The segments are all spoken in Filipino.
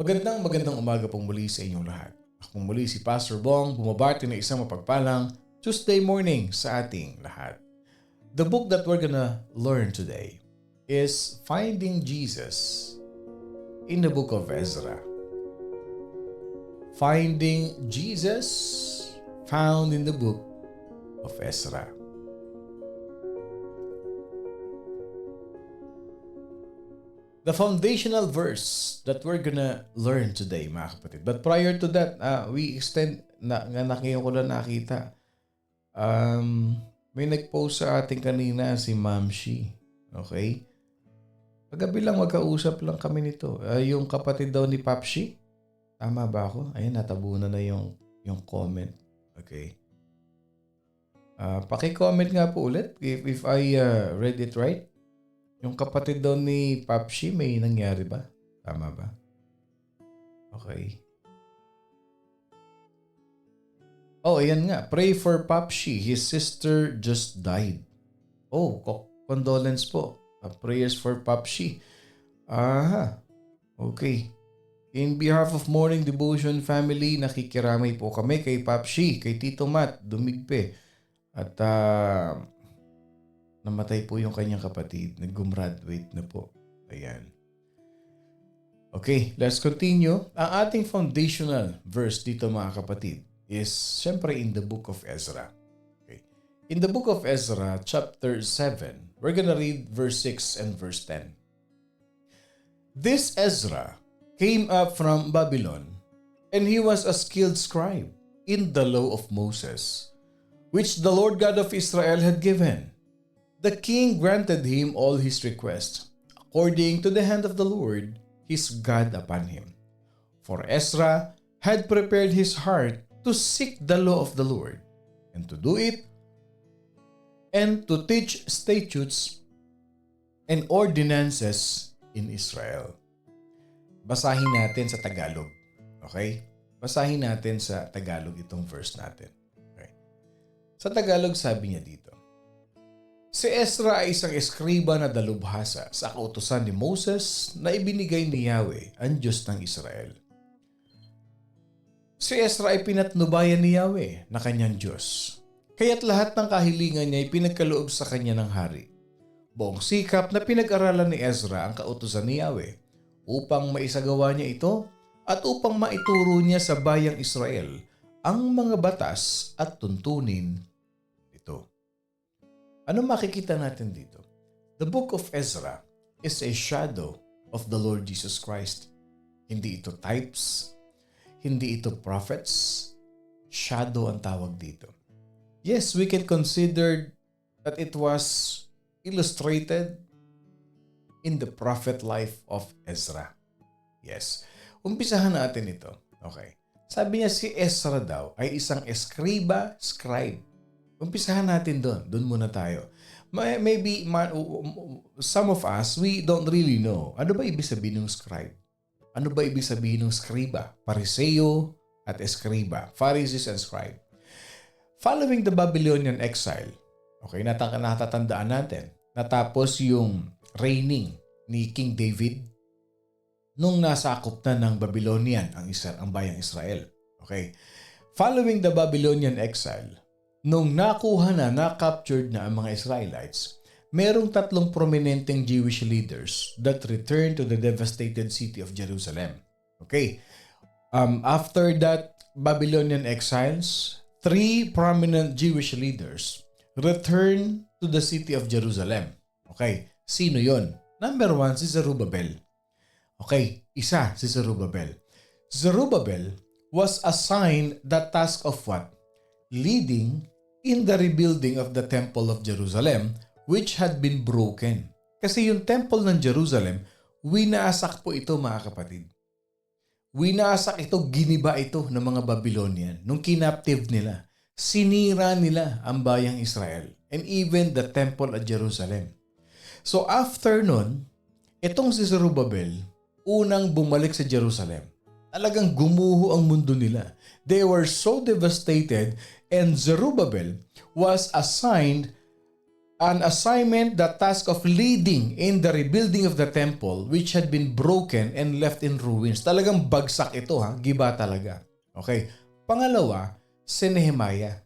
Magandang umaga pong muli sa inyong lahat. Ako muli si Pastor Bong, bumabati ng isang mapagpalang Tuesday morning sa ating lahat. The book that we're gonna learn today is Finding Jesus in the book of Ezra. Finding Jesus found in the book of Ezra. The foundational verse that we're gonna learn today, mga kapatid. But prior to that, we extend, ngayon ko lang nakita. May nag-post sa ating kanina si Ma'am Shi. Okay? Paggabi lang, magkausap lang kami nito. Yung kapatid daw ni Papshi. Tama ba ako? Ayan, natabunan na yung comment. Okay. Paki-comment nga po ulit if I read it right. Yung kapatid daw ni Papshi, may nangyari ba? Tama ba? Okay. Oh, ayan nga. Pray for Papshi. His sister just died. Oh, condolence po. Prayers for Papshi. Okay. In behalf of Morning Devotion Family, nakikiramay po kami kay Papshi, kay Tito Matt, Dumigpe. At namatay po yung kanyang kapatid. Nag-gumraduate na po. Ayan. Okay, let's continue. Ang ating foundational verse dito, mga kapatid, is syempre in the book of Ezra. Okay. In the book of Ezra, chapter 7, we're gonna read verse 6 and verse 10. This Ezra came up from Babylon, and he was a skilled scribe in the law of Moses, which the Lord God of Israel had given. The king granted him all his requests, according to the hand of the Lord, his God upon him. For Ezra had prepared his heart to seek the law of the Lord, and to do it, and to teach statutes and ordinances in Israel. Basahin natin sa Tagalog. Okay? Basahin natin sa Tagalog itong verse natin. Okay? Sa Tagalog sabi niya dito, si Ezra ay isang eskriba na dalubhasa sa kautusan ni Moses na ibinigay ni Yahweh, ang Diyos ng Israel. Si Ezra ay pinatnubayan ni Yahweh na kanyang Diyos, kaya't lahat ng kahilingan niya ay pinagkaloob sa kanya ng hari. Buong sikap na pinag-aralan ni Ezra ang kautusan ni Yahweh upang maisagawa niya ito at upang maituro niya sa bayang Israel ang mga batas at tuntunin nito. Ano makikita natin dito? The book of Ezra is a shadow of the Lord Jesus Christ. Hindi ito types, hindi ito prophets, shadow ang tawag dito. Yes, we can consider that it was illustrated in the prophet life of Ezra. Yes. Umpisahan natin ito. Okay. Sabi niya si Ezra daw ay isang scribe. Umpisahan natin doon. Doon muna tayo. Maybe some of us, we don't really know. Ano ba ibig sabihin ng scribe? Ano ba ibig sabihin ng scriba? Pariseo at escriba. Pharisees and scribe. Following the Babylonian exile, okay, natatandaan natin, natapos yung reigning ni King David nung nasakop na ng Babylonian ang bayang Israel. Okay. Following the Babylonian exile, nung na-captured na ang mga Israelites, merong tatlong prominenteng Jewish leaders that returned to the devastated city of Jerusalem. Okay. After that Babylonian exiles, 3 prominent Jewish leaders returned to the city of Jerusalem. Okay. Sino yon? Number 1, si Zerubbabel. Okay. Isa, si Zerubbabel. Zerubbabel was assigned the task of what? Leading in the rebuilding of the Temple of Jerusalem, which had been broken. Kasi yung Temple ng Jerusalem, winasak po ito, mga kapatid. Winasak ito, giniba ito ng mga Babylonian. Nung kinaptive nila, sinira nila ang bayang Israel and even the Temple at Jerusalem. So after nun, itong si Zerubbabel, unang bumalik sa Jerusalem. Talagang gumuho ang mundo nila. They were so devastated, and Zerubbabel was assigned an assignment, the task of leading in the rebuilding of the temple which had been broken and left in ruins. Talagang bagsak ito ha, giba talaga. Okay. Pangalawa, si Nehemiah.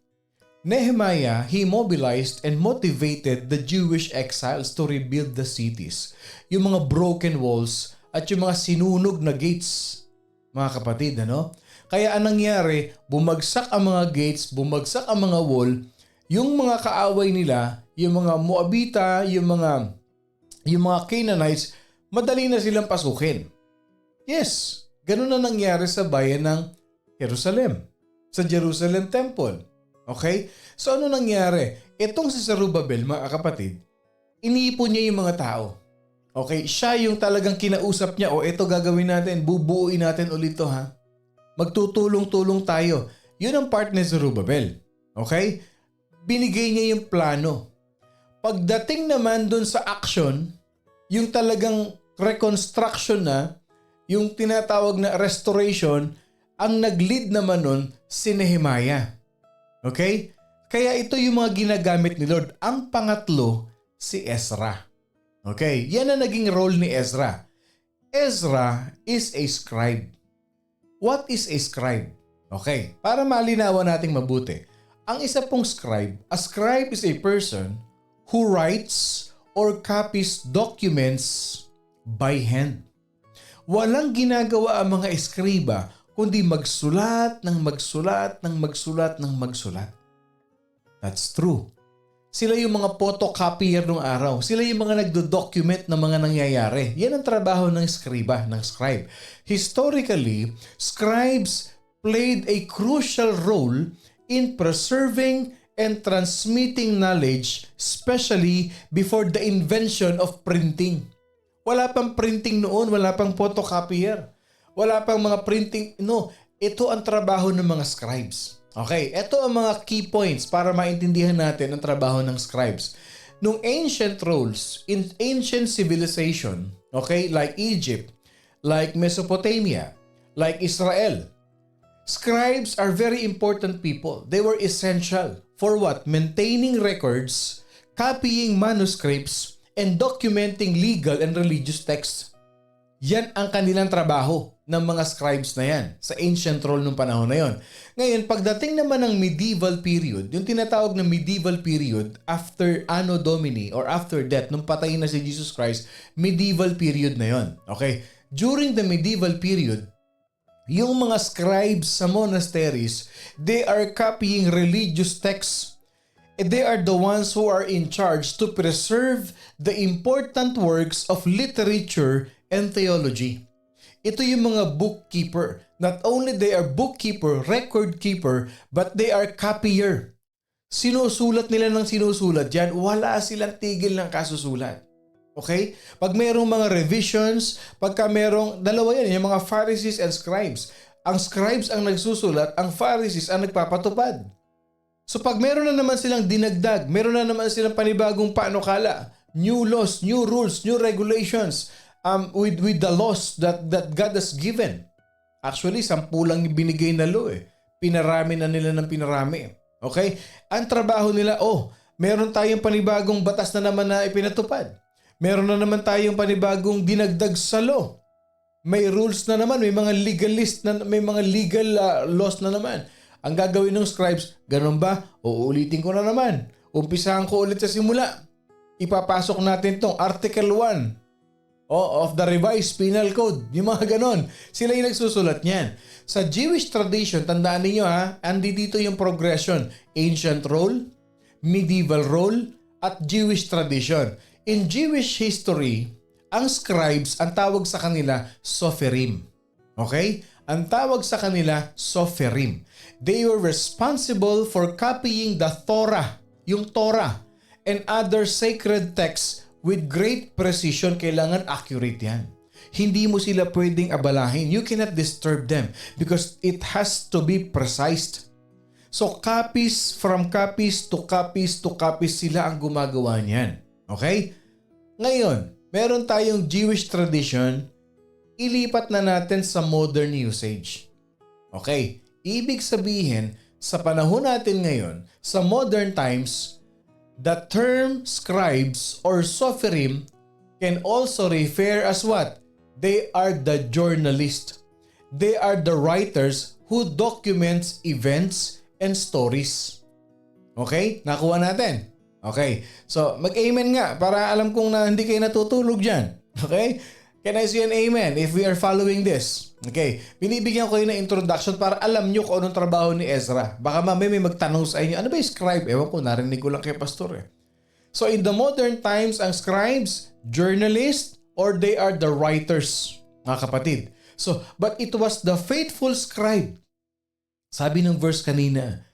Nehemiah, he mobilized and motivated the Jewish exiles to rebuild the cities. Yung mga broken walls at yung mga sinunog na gates, mga kapatid, ano? Kaya anong nangyari, bumagsak ang mga gates, bumagsak ang mga wall, yung mga kaaway nila, yung mga Moabita, yung mga Canaanites, madali na silang pasukin. Yes, ganun na nangyari sa bayan ng Jerusalem, sa Jerusalem Temple. Okay? So ano nangyari? Itong si Zerubbabel, mga kapatid, iniipon niya yung mga tao. Okay? Siya yung talagang kinausap niya, ito gagawin natin, bubuuin natin ulit to ha. Magtutulong-tulong tayo. Yun ang part ni Zerubbabel. Okay? Binigay niya yung plano. Pagdating naman dun sa action, yung talagang reconstruction na, yung tinatawag na restoration, ang nag-lead naman nun si Nehemiah. Okay? Kaya ito yung mga ginagamit ni Lord. Ang pangatlo, si Ezra. Okay? Yan ang naging role ni Ezra. Ezra is a scribe. What is a scribe? Okay, para malinawan nating mabuti. Ang isa pong scribe, a scribe is a person who writes or copies documents by hand. Walang ginagawa ang mga eskriba kundi magsulat ng magsulat ng magsulat ng magsulat. That's true. Sila yung mga photocopier ng araw. Sila yung mga nagdo-document ng mga nangyayari. Yan ang trabaho ng scriba, ng scribe. Historically, scribes played a crucial role in preserving and transmitting knowledge, especially before the invention of printing. Wala pang printing noon, wala pang photocopier. Wala pang mga printing. No, ito ang trabaho ng mga scribes. Okay, ito ang mga key points para maintindihan natin ang trabaho ng scribes. Nung ancient roles, in ancient civilization, okay, like Egypt, like Mesopotamia, like Israel, scribes are very important people. They were essential for what? Maintaining records, copying manuscripts, and documenting legal and religious texts. Yan ang kanilang trabaho ng mga scribes na yan sa ancient role nung panahon na yon. Ngayon, pagdating naman ng medieval period, yung tinatawag na medieval period after Anno Domini or after death, nung patay na si Jesus Christ, medieval period na yon. Okay? During the medieval period, yung mga scribes sa monasteries, they are copying religious texts. They are the ones who are in charge to preserve the important works of literature and theology. Ito yung mga bookkeeper. Not only they are bookkeeper, record keeper, but they are copier. Sinusulat nila ng sinusulat yan. Wala silang tigil ng kasusulat. Okay? Pag mayroong mga revisions, pagka mayroong, dalawa yan, yung mga Pharisees and scribes. Ang scribes ang nagsusulat, ang Pharisees ang nagpapatupad. So pag meron na naman silang dinagdag, meron na naman silang panibagong panukala, new laws, new rules, new regulations, with the laws that God has given. Actually, 10 lang yung binigay na law eh. Pinarami na nila ng pinarami. Okay? Ang trabaho nila, meron tayong panibagong batas na naman na ipinatupad. Meron na naman tayong panibagong dinagdag sa law. May rules na naman, may mga legalist na, may mga legal laws na naman. Ang gagawin ng scribes, ganun ba? Uulitin ko na naman. Umpisahan ko ulit sa simula. Ipapasok natin tong Article 1 of the Revised Penal Code. Yung mga ganon. Sila yung nagsusulat niyan. Sa Jewish tradition, tandaan niyo andito yung progression. Ancient role, medieval role, at Jewish tradition. In Jewish history, ang scribes, ang tawag sa kanila, soferim. Okay? Ang tawag sa kanila, soferim. They were responsible for copying the Torah, yung Torah, and other sacred texts with great precision. Kailangan accurate yan. Hindi mo sila pwedeng abalahin. You cannot disturb them because it has to be precise. So copies from copies to copies to copies sila ang gumagawa niyan. Okay? Ngayon, meron tayong Jewish tradition, ilipat na natin sa modern usage. Okay? Ibig sabihin, sa panahon natin ngayon, sa modern times, The term scribes or sopherim can also refer as what? They are the journalists. They are the writers who documents events and stories. Okay? Nakuha natin. Okay. So, mag-amen nga para alam kong na hindi kayo natutulog dyan. Okay? Can I see an amen if we are following this? Okay. Binibigyan ko kayo ng introduction para alam nyo kung anong trabaho ni Ezra. Baka mamaya may magtanong sa inyo, ano ba yung scribe? Ewan ko, narinig ko lang kay pastor eh. So, in the modern times, ang scribes, journalists, or they are the writers, mga kapatid. So, but it was the faithful scribe. Sabi ng verse kanina,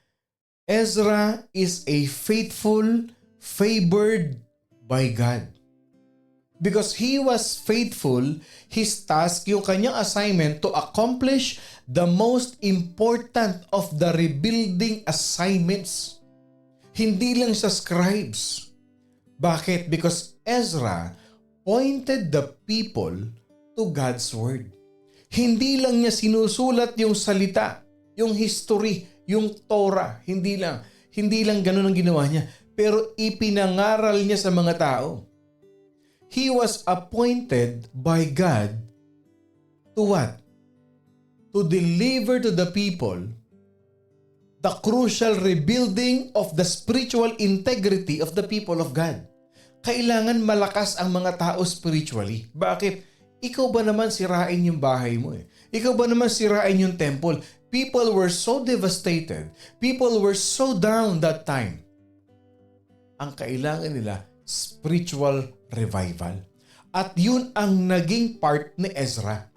Ezra is a faithful, favored by God. Because he was faithful, his task, yung kanyang assignment to accomplish the most important of the rebuilding assignments. Hindi lang sa scribes. Bakit? Because Ezra pointed the people to God's word. Hindi lang niya sinusulat yung salita, yung history, yung Torah. Hindi lang ganun ang ginawa niya. Pero ipinangaral niya sa mga tao. He was appointed by God to what? To deliver to the people the crucial rebuilding of the spiritual integrity of the people of God. Kailangan malakas ang mga tao spiritually. Bakit? Ikaw ba naman sirain yung bahay mo eh? Ikaw ba naman sirain yung temple? People were so devastated. People were so down that time. Ang kailangan nila, spiritual revival. At yun ang naging part ni Ezra.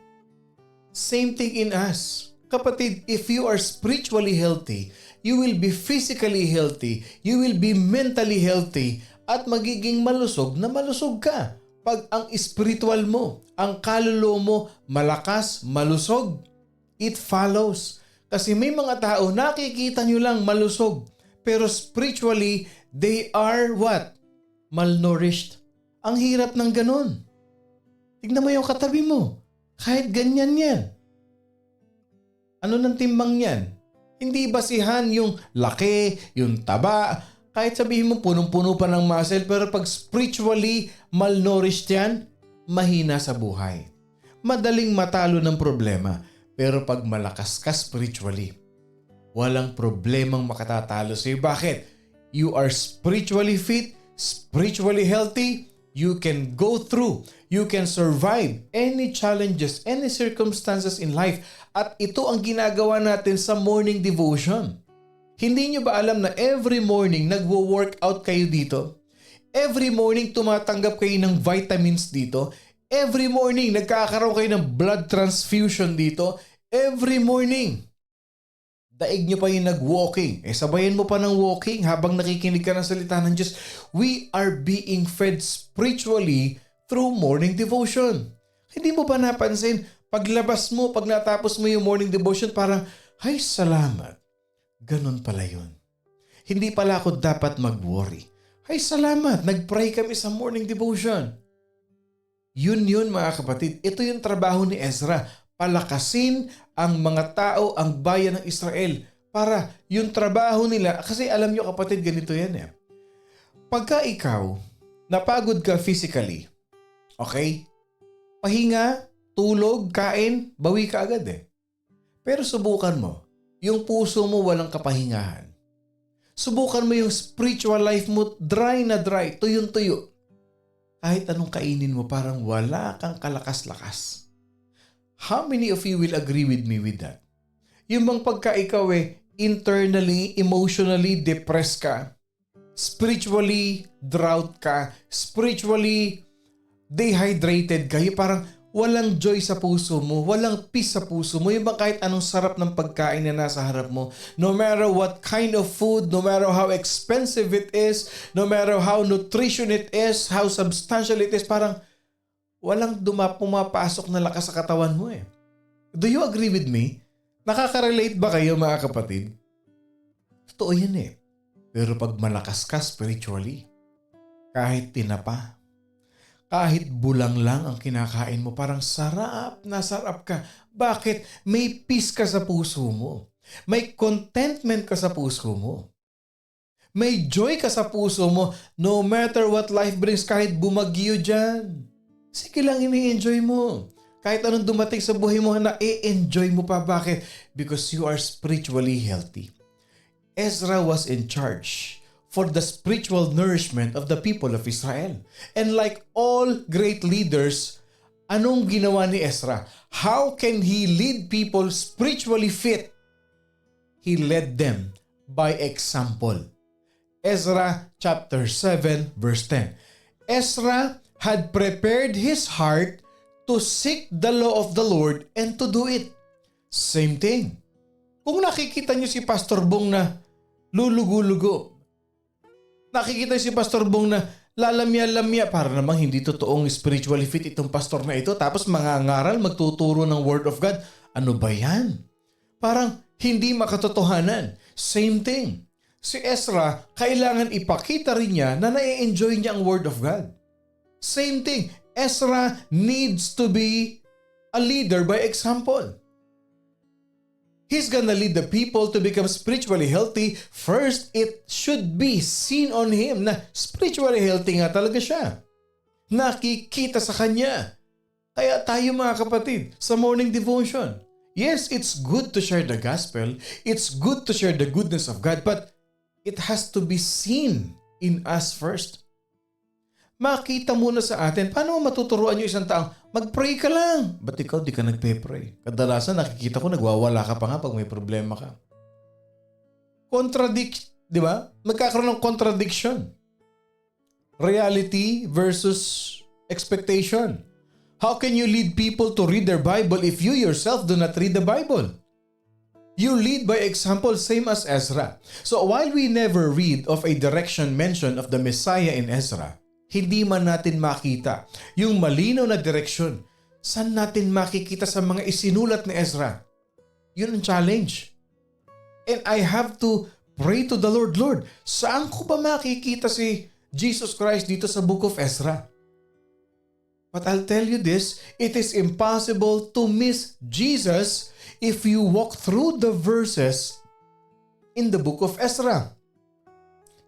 Same thing in us. Kapatid, if you are spiritually healthy, you will be physically healthy, you will be mentally healthy, at magiging malusog na malusog ka. Pag ang spiritual mo, ang kaluluwa mo malakas, malusog, it follows. Kasi may mga tao, nakikita nyo lang malusog. Pero spiritually, they are what? Malnourished. Ang hirap ng ganun. Tignan mo yung katabi mo. Kahit ganyan yan. Ano ng timbang yan? Hindi basihan yung laki, yung taba. Kahit sabihin mo punong-puno pa ng muscle, pero pag spiritually malnourished yan, mahina sa buhay. Madaling matalo ng problema. Pero pag malakas ka spiritually, walang problemang makatatalo sa'yo. Bakit? You are spiritually fit, spiritually healthy, you can go through, you can survive any challenges, any circumstances in life. At ito ang ginagawa natin sa morning devotion. Hindi nyo ba alam na every morning nagwo-workout kayo dito? Every morning tumatanggap kayo ng vitamins dito? Every morning nagkakaroon kayo ng blood transfusion dito? Every morning. Daig nyo pa yung nag-walking. Sabayan mo pa ng walking habang nakikinig ka ng salita ng Diyos. We are being fed spiritually through morning devotion. Hindi mo ba napansin? Paglabas mo, pag natapos mo yung morning devotion, parang, ay salamat. Ganon pala yun. Hindi pala ako dapat mag-worry. Ay salamat, nag-pray kami sa morning devotion. Yun mga kapatid. Ito yung trabaho ni Ezra. Palakasin ang mga tao, ang bayan ng Israel para yung trabaho nila, kasi alam nyo kapatid, ganito yan eh. Pagka ikaw, napagod ka physically, okay? Pahinga, tulog, kain, bawi ka agad eh. Pero subukan mo, yung puso mo walang kapahingahan. Subukan mo yung spiritual life mo, dry na dry, tuyong-tuyo. Kahit anong kainin mo, parang wala kang kalakas-lakas. How many of you will agree with me with that? Yung bang pagka ikaw internally, emotionally depressed ka, spiritually drought ka, spiritually dehydrated ka, yung parang walang joy sa puso mo, walang peace sa puso mo, yung bang kahit anong sarap ng pagkain na nasa harap mo, no matter what kind of food, no matter how expensive it is, no matter how nutrition it is, how substantial it is, parang walang pumapasok na lakas sa katawan mo eh. Do you agree with me? Nakaka-relate ba kayo mga kapatid? Totoo yan eh. Pero pag malakas ka spiritually, kahit tinapa, kahit bulang lang ang kinakain mo, parang sarap na sarap ka. Bakit? May peace ka sa puso mo. May contentment ka sa puso mo. May joy ka sa puso mo no matter what life brings, kahit bumagyo dyan. Sige lang, ini-enjoy mo. Kahit anong dumating sa buhay mo, na-enjoy mo pa. Bakit? Because you are spiritually healthy. Ezra was in charge for the spiritual nourishment of the people of Israel. And like all great leaders, anong ginawa ni Ezra? How can he lead people spiritually fit? He led them by example. Ezra chapter 7 verse 10. Ezra had prepared his heart to seek the law of the Lord and to do it. Same thing. Kung nakikita niyo si Pastor Bong na lulugo-lugo, nakikita si Pastor Bong na lalamya-lamya, para namang hindi totoong spiritually fit itong pastor na ito, tapos mangangaral, magtuturo ng Word of God. Ano ba yan? Parang hindi makatotohanan. Same thing. Si Ezra, kailangan ipakita rin niya na na-enjoy niya ang Word of God. Same thing. Ezra needs to be a leader by example. He's gonna lead the people to become spiritually healthy. First, it should be seen on him na spiritually healthy nga talaga siya. Nakikita sa kanya. Kaya tayo mga kapatid, sa morning devotion, yes, it's good to share the gospel. It's good to share the goodness of God, but it has to be seen in us first. Makita muna sa atin. Paano matuturuan yung isang taong, mag-pray ka lang. Ba't ikaw di ka nagpe-pray? Kadalasan nakikita ko nagwawala ka pa nga pag may problema ka. Di ba? Magkakaroon ng contradiction. Reality versus expectation. How can you lead people to read their Bible if you yourself do not read the Bible? You lead by example, same as Ezra. So while we never read of a direction mention of the Messiah in Ezra, hindi man natin makita yung malinaw na direksyon. Saan natin makikita sa mga isinulat ni Ezra? Yun ang challenge. And I have to pray to the Lord, Lord, saan ko ba makikita si Jesus Christ dito sa book of Ezra? But I'll tell you this, it is impossible to miss Jesus if you walk through the verses in the book of Ezra.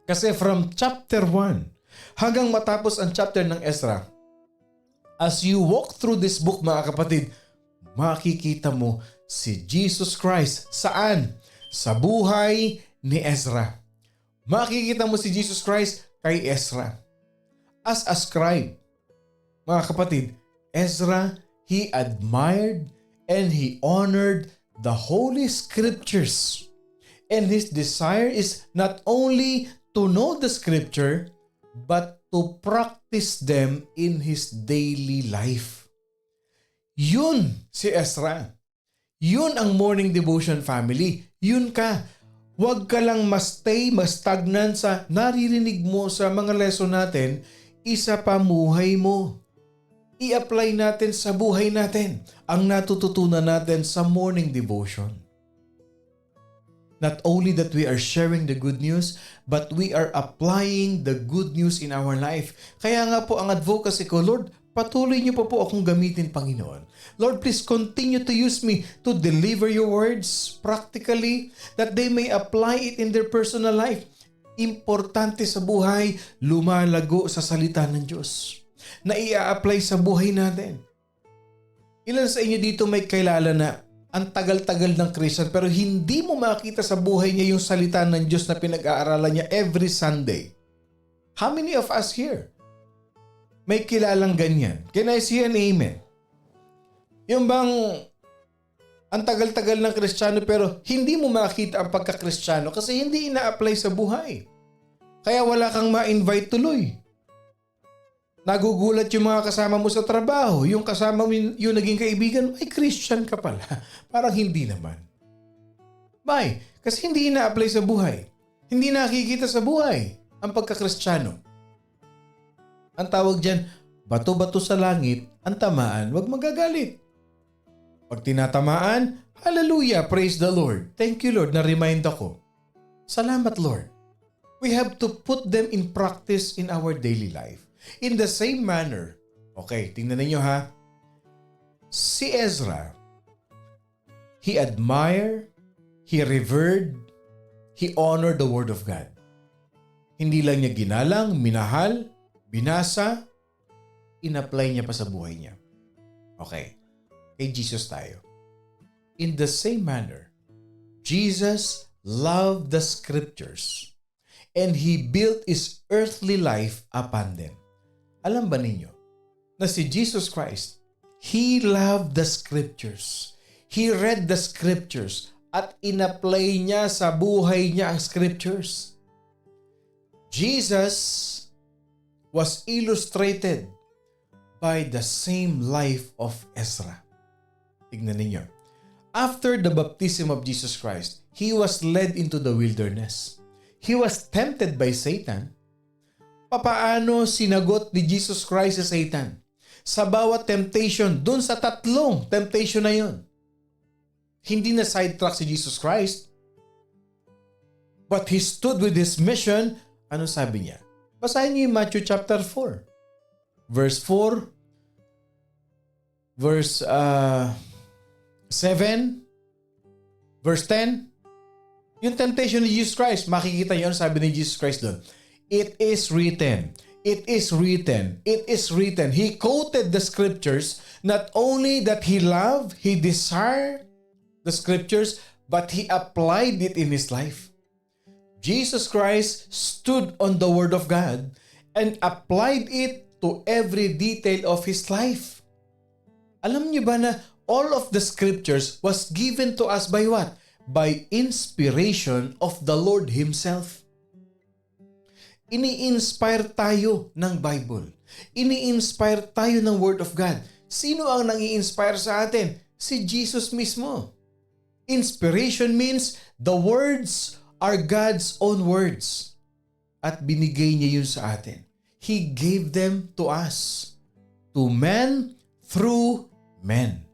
Kasi from chapter 1 hanggang matapos ang chapter ng Ezra, as you walk through this book mga kapatid, makikita mo si Jesus Christ. Saan? Sa buhay ni Ezra. Makikita mo si Jesus Christ kay Ezra. As a scribe, mga kapatid, Ezra, he admired and he honored the Holy Scriptures. And his desire is not only to know the Scripture, but to practice them in his daily life. Yun si Ezra. Yun ang morning devotion family. Yun ka. Huwag ka lang stagnant sa naririnig mo sa mga lesson natin, isa pa buhay mo. I-apply natin sa buhay natin ang natututunan natin sa morning devotion. Not only that we are sharing the good news, but we are applying the good news in our life. Kaya nga po ang advocacy ko, Lord, patuloy niyo po akong gamitin, Panginoon. Lord, please continue to use me to deliver your words practically, that they may apply it in their personal life. Importante sa buhay, lumalago sa salita ng Diyos na i-apply sa buhay natin. Ilan sa inyo dito may kilala na ang tagal-tagal ng Christian pero hindi mo makita sa buhay niya yung salita ng Diyos na pinag-aaralan niya every Sunday? How many of us here may kilalang ganyan? Can I see an amen? Yung bang ang tagal-tagal ng Kristiyano pero hindi mo makita ang pagka-Kristiyano kasi hindi ina-apply sa buhay. Kaya wala kang ma-invite tuloy. Nagugulat yung mga kasama mo sa trabaho. Yung kasama mo, yung naging kaibigan, ay Christian ka pala. Parang hindi naman. Why? Kasi hindi ina-apply sa buhay. Hindi nakikita sa buhay ang pagka-Kristiyano. Ang tawag dyan, bato-bato sa langit, ang tamaan, wag magagalit. Pag tinatamaan, hallelujah, praise the Lord. Thank you Lord, na-remind ako. Salamat Lord. We have to put them in practice in our daily life. In the same manner, okay, tingnan ninyo ha, si Ezra, he admired, he revered, he honored the Word of God. Hindi lang niya ginalang, minahal, binasa, in-apply niya pa sa buhay niya. Okay, kay Jesus tayo. In the same manner, Jesus loved the scriptures and He built His earthly life upon them. Alam ba ninyo na si Jesus Christ, He loved the scriptures. He read the scriptures at in-apply niya sa buhay niya ang scriptures. Jesus was illustrated by the same life of Ezra. Tignan ninyo. After the baptism of Jesus Christ, He was led into the wilderness. He was tempted by Satan. Papaano sinagot ni Jesus Christ sa Satan? Sa bawat temptation, dun sa tatlong temptation na yun. Hindi na sidetrack si Jesus Christ. But He stood with His mission. Ano sabi niya? Basahin niyo yung Matthew chapter 4. Verse 4. Verse 7. Verse 10. Yung temptation ni Jesus Christ, makikita niyo sabi ni Jesus Christ doon. It is written. It is written. It is written. He quoted the scriptures. Not only that He loved, He desired the scriptures, but He applied it in His life. Jesus Christ stood on the Word of God and applied it to every detail of His life. Alam niyo ba na all of the scriptures was given to us by what? By inspiration of the Lord Himself. Ini-inspire tayo ng Bible. Ini-inspire tayo ng Word of God. Sino ang nang-i-inspire sa atin? Si Jesus mismo. Inspiration means the words are God's own words. At binigay niya yun sa atin. He gave them to us. To men through men.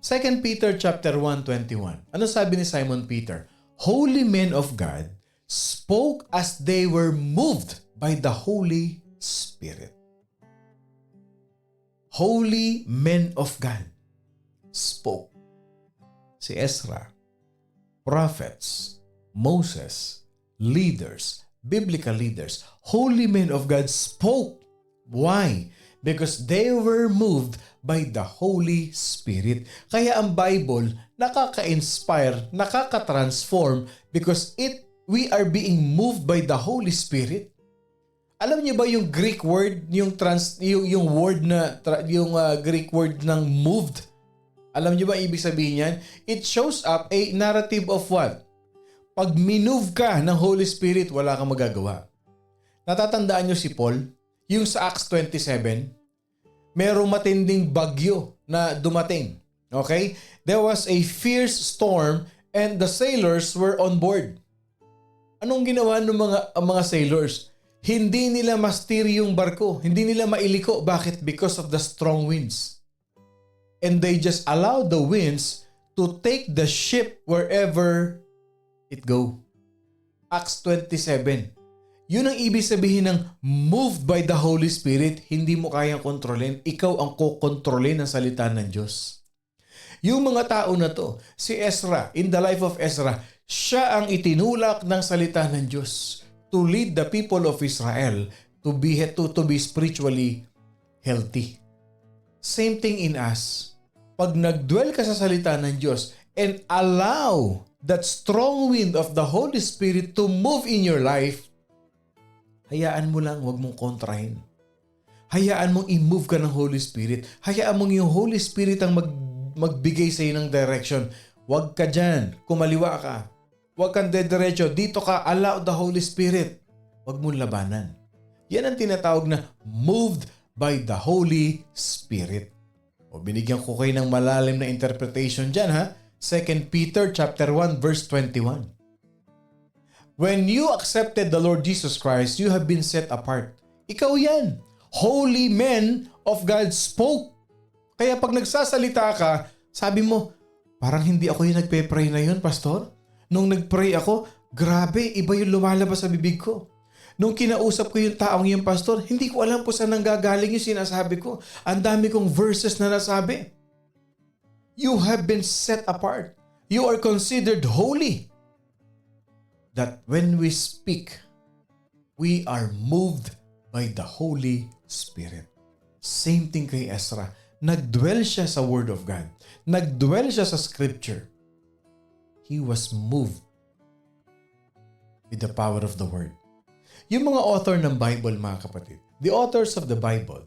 2 Peter chapter 1:21. Ano sabi ni Simon Peter? Holy men of God spoke as they were moved by the Holy Spirit. Holy men of God spoke. Si Ezra, prophets, Moses, leaders, biblical leaders, holy men of God spoke. Why? Because they were moved by the Holy Spirit. Kaya ang Bible nakaka-inspire, nakaka-transform because we are being moved by the Holy Spirit. Alam niyo ba yung Greek word, yung word na Greek word ng moved? Alam niyo ba ibig sabihin niyan? It shows up a narrative of what? Pag minove ka ng Holy Spirit, wala kang magagawa. Natatandaan niyo si Paul? Yung sa Acts 27, merong matinding bagyo na dumating. Okay? There was a fierce storm and the sailors were on board. Anong ginawa ng mga sailors? Hindi nila ma-steer yung barko. Hindi nila mailiko. Bakit? Because of the strong winds. And they just allowed the winds to take the ship wherever it go. Acts 27. Yun ang ibig sabihin ng moved by the Holy Spirit. Hindi mo kayang kontrolin. Ikaw ang kukontrolin ng salita ng Diyos. Yung mga tao na to, si Ezra, in the life of Ezra, siya ang itinulak ng salita ng Diyos to lead the people of Israel to be spiritually healthy. Same thing in us. Pag nagdwell ka sa salita ng Diyos and allow that strong wind of the Holy Spirit to move in your life, hayaan mo lang, huwag mong kontrahin. Hayaan mong i-move ka ng Holy Spirit. Hayaan mong yung Holy Spirit ang magbigay sa iyo ng direction. Huwag ka dyan, kumaliwa ka. Huwag kang dediretso. Dito ka, allow the Holy Spirit. Huwag mong labanan. Yan ang tinatawag na moved by the Holy Spirit. O binigyan ko kayo ng malalim na interpretation dyan ha. 2 Peter chapter 1 verse 21. When you accepted the Lord Jesus Christ, you have been set apart. Ikaw yan. Holy men of God spoke. Kaya pag nagsasalita ka, sabi mo, parang hindi ako yung nagpe-pray na yun, Pastor. Nung nag-pray ako, grabe, iba yung lumalabas sa bibig ko. Nung kinausap ko yung taong yung Pastor, hindi ko alam po saan nanggagaling yung sinasabi ko. Ang dami kong verses na nasabi. You have been set apart. You are considered holy. That when we speak, We are moved by the Holy Spirit. Same thing kay Ezra. Nagdwell siya sa Word of God. Nagdwell siya sa Scripture. He was moved with the power of the Word. Yung mga author ng Bible, mga kapatid, the authors of the Bible,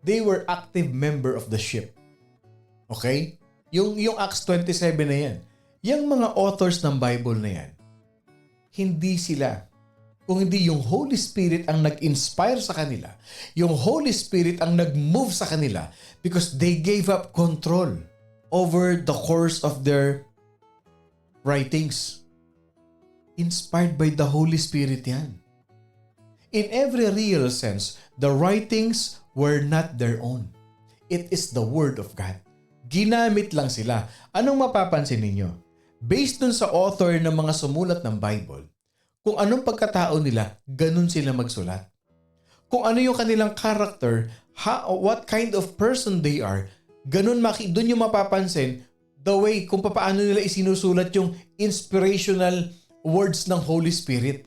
they were active member of the ship. Okay? Yung Acts 27 na yan. Yung mga authors ng Bible na yan, hindi sila. Kung hindi yung Holy Spirit ang nag-inspire sa kanila, yung Holy Spirit ang nag-move sa kanila because they gave up control over the course of their writings. Inspired by the Holy Spirit yan. In every real sense, the writings were not their own. It is the Word of God. Ginamit lang sila. Anong mapapansin ninyo? Based dun sa author ng mga sumulat ng Bible, kung anong pagkatao nila, ganun sila magsulat. Kung ano yung kanilang character, what kind of person they are, ganun dun yung mapapansin the way kung paano nila isinusulat yung inspirational words ng Holy Spirit.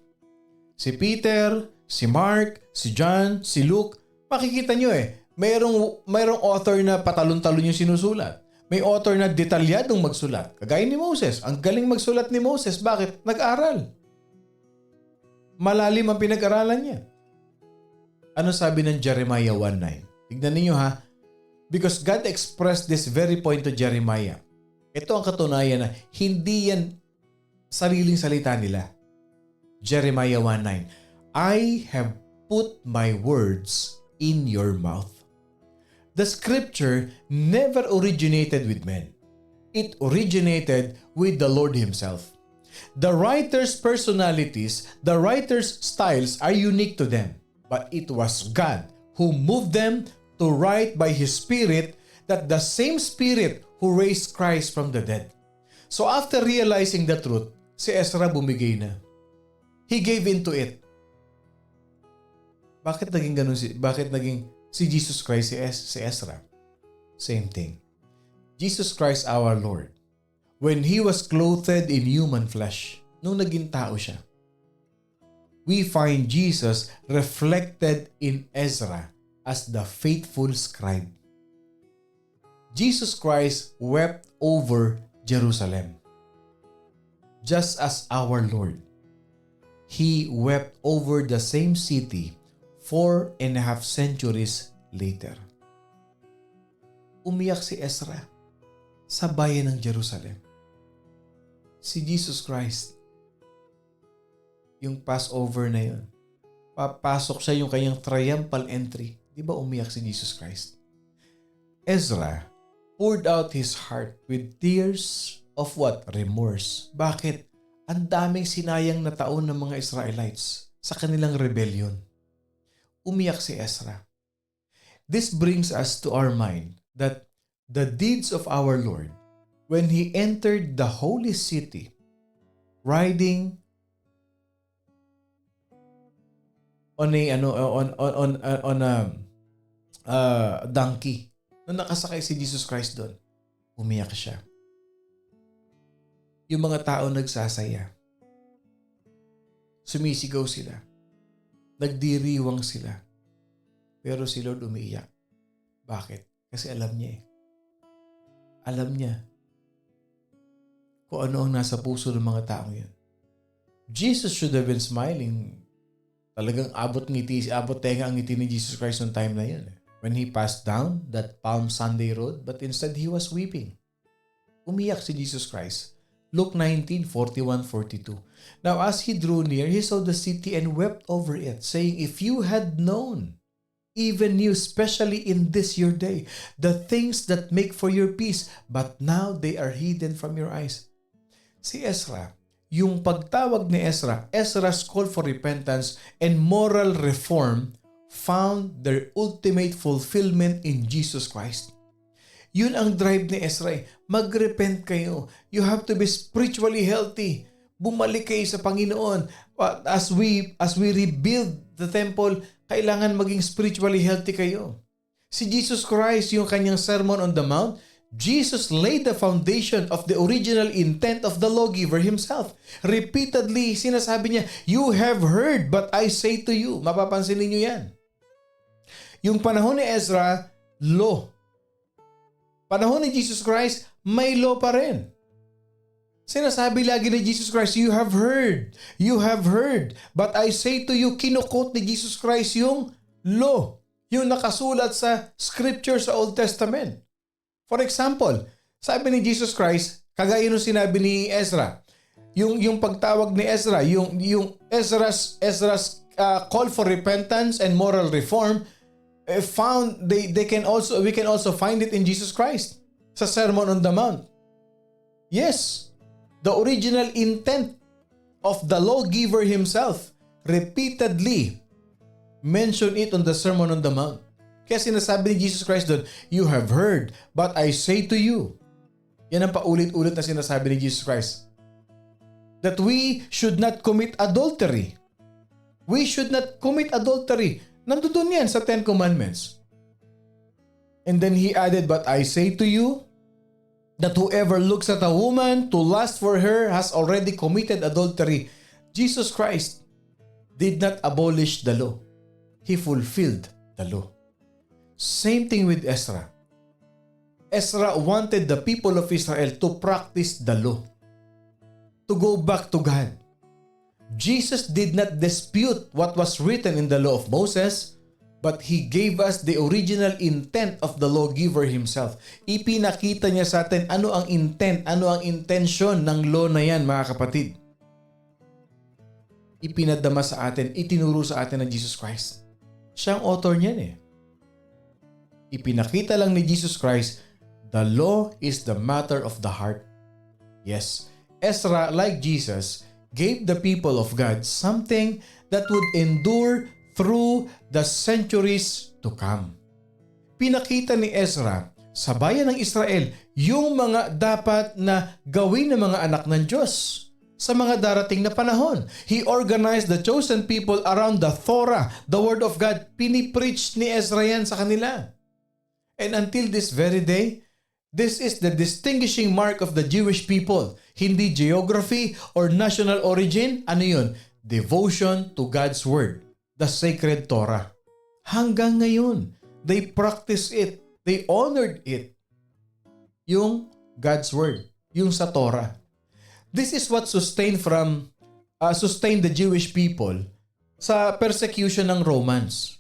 Si Peter, si Mark, si John, si Luke, makikita nyo mayroong author na patalon-talon yung sinusulat. May author na detalyadong magsulat. Kagaya ni Moses. Ang galing magsulat ni Moses. Bakit? Nag-aral. Malalim ang pinag-aralan niya. Ano sabi ng Jeremiah 1:9? Tignan ninyo ha. Because God expressed this very point to Jeremiah. Ito ang katunayan na hindi yan sariling salita nila. Jeremiah 1:9. I have put my words in your mouth. The scripture never originated with men. It originated with the Lord Himself. The writer's personalities, the writer's styles are unique to them. But it was God who moved them to write by His Spirit, that the same Spirit who raised Christ from the dead. So after realizing the truth, si Ezra bumigay na. He gave into it. Bakit naging ganun si Jesus Christ si Ezra? Same thing. Jesus Christ our Lord, when He was clothed in human flesh, nung naging tao siya, we find Jesus reflected in Ezra as the faithful scribe. Jesus Christ wept over Jerusalem. Just as our Lord, He wept over the same city 4.5 centuries later. Umiyak si Ezra sa bayan ng Jerusalem. Si Jesus Christ, yung Passover na yun, papasok siya yung kanyang triumphal entry. Di ba umiyak si Jesus Christ? Ezra poured out his heart with tears of what? Remorse. Bakit? Ang daming sinayang na taon ng mga Israelites sa kanilang rebellion. Umiyak si Ezra. This brings us to our mind that the deeds of our Lord, when He entered the holy city, riding on a donkey, nung nakasakay si Jesus Christ doon, umiyak siya. Yung mga tao nagsasaya. Sumisigaw sila. Nagdiriwang sila. Pero si Lord umiiyak. Bakit? Kasi alam niya Alam niya kung ano ang nasa puso ng mga tao yan. Jesus should have been smiling. Talagang abot tenga ang ngiti ni Jesus Christ noong time na yun. When He passed down that Palm Sunday road, but instead He was weeping. Umiyak si Jesus Christ. Luke 19:41-42. Now as He drew near, He saw the city and wept over it, saying, if you had known, even you, especially in this your day, the things that make for your peace, but now they are hidden from your eyes. Si Ezra, yung pagtawag ni Ezra's call for repentance and moral reform found their ultimate fulfillment in Jesus Christ. Yun ang drive ni Ezra. Mag-repent kayo. You have to be spiritually healthy. Bumalik kayo sa Panginoon. As we rebuild the temple, kailangan maging spiritually healthy kayo. Si Jesus Christ, yung kanyang Sermon on the Mount, Jesus laid the foundation of the original intent of the lawgiver himself. Repeatedly, sinasabi niya, you have heard, but I say to you. Mapapansin niyo yan. Yung panahon ni Ezra, law. Panahon ni Jesus Christ, may law pa rin. Sinasabi lagi ni Jesus Christ, you have heard, but I say to you, kinukot ni Jesus Christ yung law, yung nakasulat sa scripture sa Old Testament. For example, sabi ni Jesus Christ, kagaya nung sinabi ni Ezra, yung pagtawag ni Ezra, yung Ezra's call for repentance and moral reform, we can also find it in Jesus Christ sa Sermon on the Mount. Yes, the original intent of the lawgiver himself repeatedly mentioned it on the Sermon on the Mount. Kaya sinasabi ni Jesus Christ doon, you have heard, but I say to you. Yan ang paulit-ulit na sinasabi ni Jesus Christ. That we should not commit adultery. We should not commit adultery. Nandoon yan sa 10 Commandments. And then he added, but I say to you, that whoever looks at a woman to lust for her has already committed adultery. Jesus Christ did not abolish the law. He fulfilled the law. Same thing with Ezra. Ezra wanted the people of Israel to practice the law, to go back to God. Jesus did not dispute what was written in the law of Moses, but He gave us the original intent of the lawgiver Himself. Ipinakita niya sa atin ano ang intent, ano ang intention ng law na yan, mga kapatid. Ipinadama sa atin, itinuro sa atin ng Jesus Christ. Siya ang author niyan eh. Ipinakita lang ni Jesus Christ, the law is the matter of the heart. Yes, Ezra, like Jesus, gave the people of God something that would endure through the centuries to come. Pinakita ni Ezra sa bayan ng Israel yung mga dapat na gawin ng mga anak ng Diyos sa mga darating na panahon. He organized the chosen people around the Torah, the Word of God. Pinipreach ni Ezra yan sa kanila. And until this very day, this is the distinguishing mark of the Jewish people. Hindi geography or national origin. Ano yun? Devotion to God's Word, the sacred Torah. Hanggang ngayon, they practice it. They honored it. Yung God's Word, yung sa Torah. This is what sustained the Jewish people sa persecution ng Romans.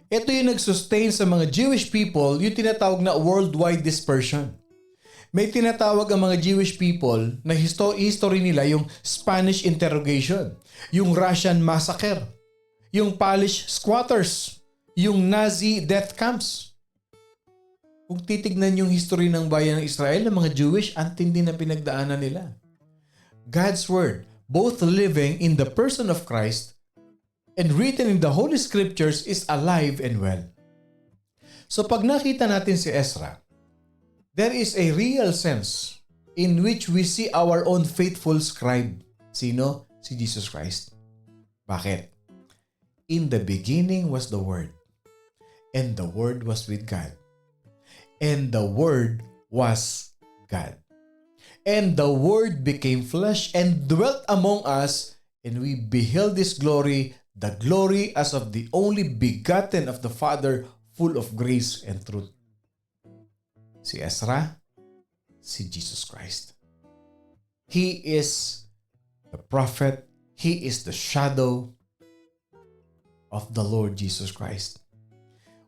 Ito yung nag-sustain sa mga Jewish people yung tinatawag na worldwide dispersion. May tinatawag ang mga Jewish people na history nila yung Spanish interrogation, yung Russian massacre, yung Polish squatters, yung Nazi death camps. Kung titignan yung history ng bayan ng Israel, ng mga Jewish, ang tindi na pinagdaanan nila. God's Word, both living in the person of Christ and written in the Holy Scriptures, is alive and well. So pag nakita natin si Ezra, there is a real sense in which we see our own faithful scribe. Sino? Si Jesus Christ. Bakit? In the beginning was the Word, and the Word was with God, and the Word was God. And the Word became flesh and dwelt among us, and we beheld His glory, the glory as of the only begotten of the Father, full of grace and truth. Si Ezra, si Jesus Christ. He is the prophet. He is the shadow of the Lord Jesus Christ.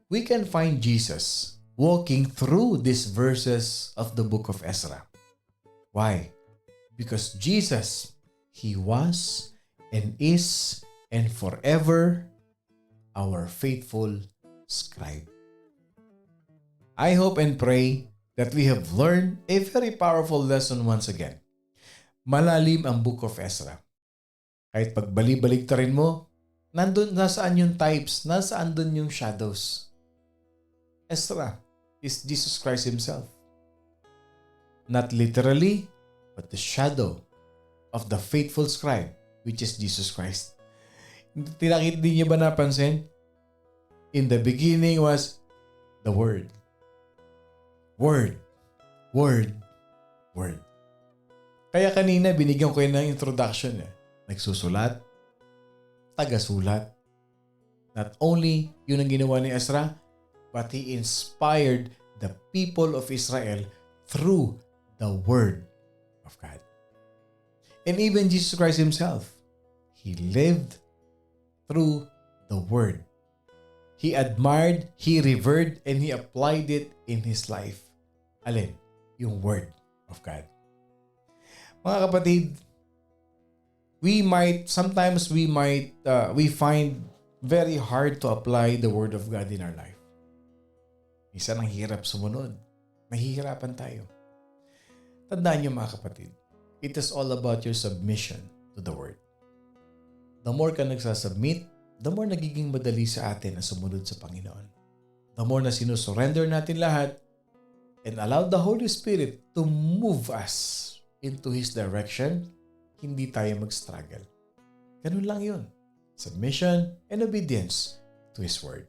We can find Jesus walking through these verses of the book of Ezra. Why? Because Jesus, He was and is and forever our faithful scribe. I hope and pray that we have learned a very powerful lesson once again. Malalim ang book of Ezra. Kahit pagbali-baligtarin mo, nasaan yung types, nasaan dun yung shadows. Ezra is Jesus Christ Himself. Not literally, but the shadow of the faithful scribe, which is Jesus Christ. Tinakit din niyo ba napansin? In the beginning was the Word. Word. Word. Word. Kaya kanina binigyan ko yun ng introduction. Nagsusulat, tagasulat. Not only yun ang ginawa ni Ezra, but he inspired the people of Israel through the Word of God. And even Jesus Christ Himself, He lived through the Word. He admired, He revered, and He applied it in His life. Alin? Yung Word of God. Mga kapatid, we find very hard to apply the Word of God in our life. Minsan ang hirap sumunod. Mahihirapan tayo. Tandaan niyo mga kapatid, it is all about your submission to the Word. The more ka nagsasubmit, the more nagiging madali sa atin na sumunod sa Panginoon. The more na sinusurrender natin lahat and allow the Holy Spirit to move us into His direction, hindi tayo mag-struggle. Ganun lang yun. Submission and obedience to His Word.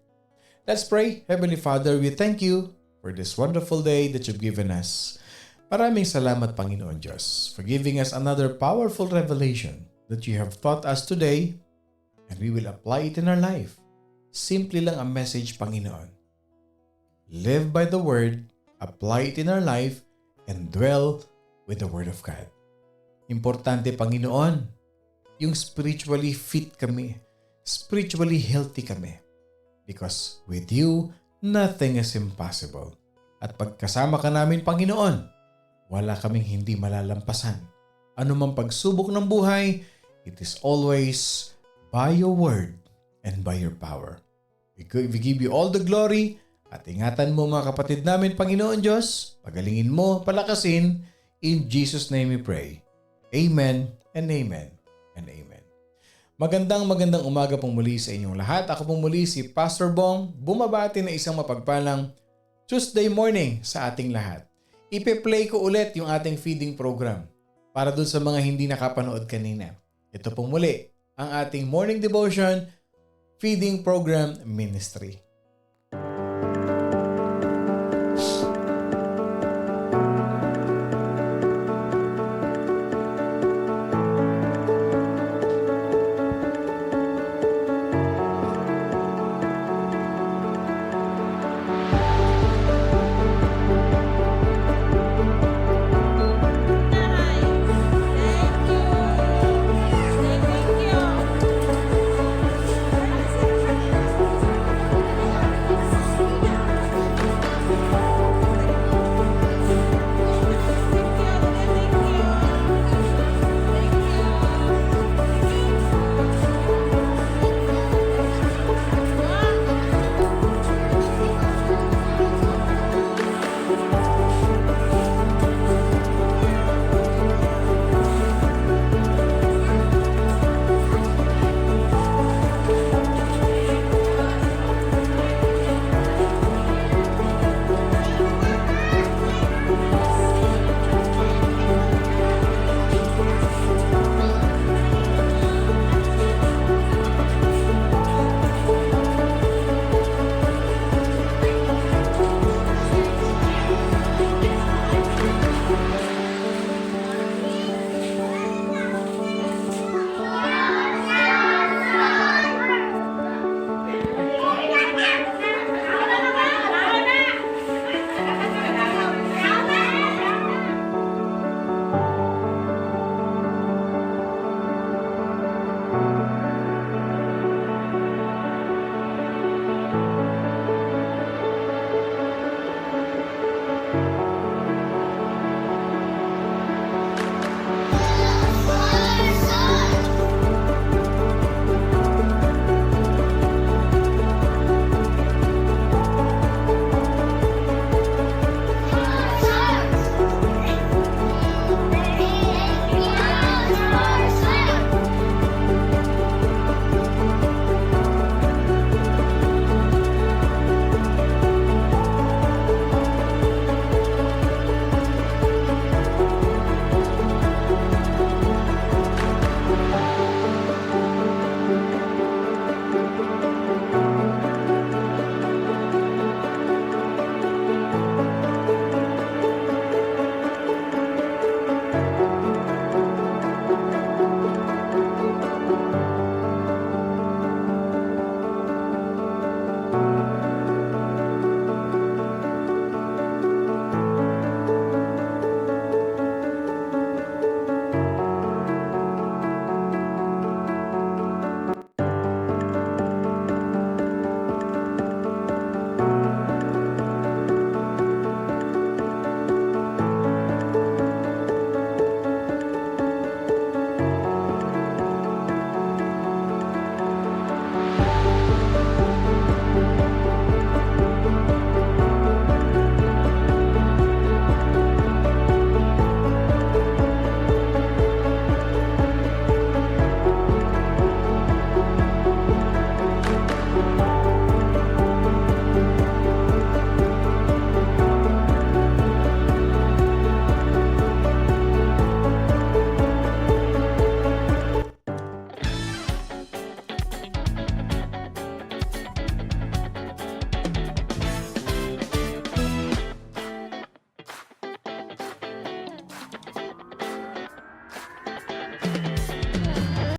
Let's pray. Heavenly Father, we thank you for this wonderful day that you've given us. Maraming salamat, Panginoon Diyos, for giving us another powerful revelation that you have taught us today, and we will apply it in our life. Simple lang ang message, Panginoon. Live by the Word, apply it in our life, and dwell with the Word of God. Importante, Panginoon, yung spiritually fit kami, spiritually healthy kami. Because with you, nothing is impossible. At pagkasama ka namin, Panginoon, wala kaming hindi malalampasan. Ano mang pagsubok ng buhay, it is always by your Word and by your power. We give you all the glory at ingatan mo mga kapatid namin, Panginoon Diyos. Pagalingin mo, palakasin. In Jesus' name we pray. Amen and amen and amen. Magandang umaga pong muli sa inyong lahat. Ako pong muli si Pastor Bong, bumabati na isang mapagpalang Tuesday morning sa ating lahat. Ipe-play ko ulit yung ating feeding program para dun sa mga hindi nakapanood kanina. Ito pong muli ang ating morning devotion feeding program ministry.